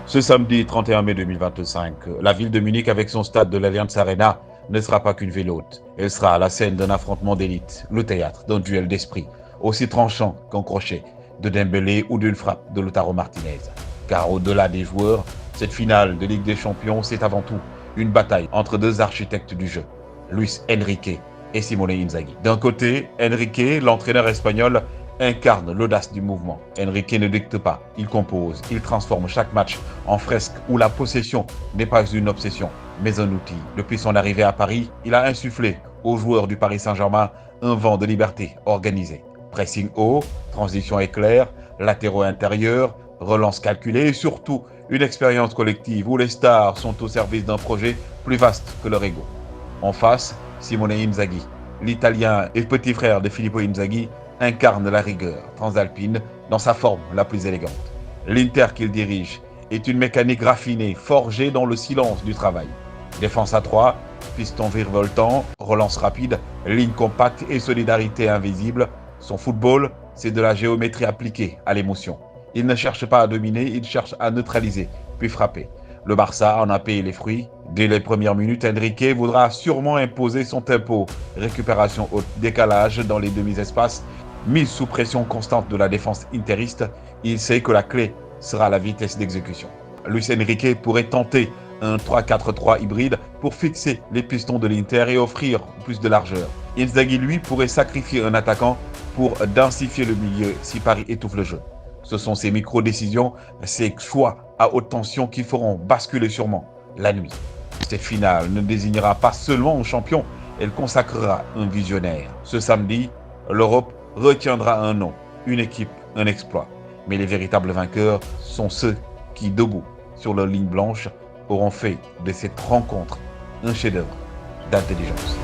Ce samedi 31 mai 2025, la ville de Munich avec son stade de l'Allianz Arena ne sera pas qu'une ville haute. Elle sera la scène d'un affrontement d'élite, le théâtre d'un duel d'esprit, aussi tranchant qu'un crochet de Dembélé ou d'une frappe de Lautaro Martinez. Car au-delà des joueurs, cette finale de Ligue des Champions, c'est avant tout une bataille entre deux architectes du jeu, Luis Enrique et Simone Inzaghi. D'un côté, Enrique, l'entraîneur espagnol, incarne l'audace du mouvement. Enrique ne dicte pas, il compose, il transforme chaque match en fresque où la possession n'est pas une obsession, mais un outil. Depuis son arrivée à Paris, il a insufflé aux joueurs du Paris Saint-Germain un vent de liberté organisé. Pressing haut, transition éclair, latéraux intérieurs, relance calculée et surtout une expérience collective où les stars sont au service d'un projet plus vaste que leur ego. En face, Simone Inzaghi, l'Italien et petit frère de Filippo Inzaghi, incarne la rigueur transalpine dans sa forme la plus élégante. L'Inter qu'il dirige est une mécanique raffinée, forgée dans le silence du travail. Défense à 3, piston virevoltant, relance rapide, ligne compacte et solidarité invisible. Son football, c'est de la géométrie appliquée à l'émotion. Il ne cherche pas à dominer, il cherche à neutraliser, puis frapper. Le Barça en a payé les fruits. Dès les premières minutes, Enrique voudra sûrement imposer son tempo. Récupération haute, décalage dans les demi-espaces. Mise sous pression constante de la défense interiste, il sait que la clé sera la vitesse d'exécution. Luis Enrique pourrait tenter un 3-4-3 hybride pour fixer les pistons de l'Inter et offrir plus de largeur. Inzaghi, lui, pourrait sacrifier un attaquant pour densifier le milieu si Paris étouffe le jeu. Ce sont ces micro-décisions, ces choix à haute tension qui feront basculer sûrement la nuit. Cette finale ne désignera pas seulement un champion, elle consacrera un visionnaire. Ce samedi, l'Europe retiendra un nom, une équipe, un exploit. Mais les véritables vainqueurs sont ceux qui, debout sur leur ligne blanche, auront fait de cette rencontre un chef-d'œuvre d'intelligence.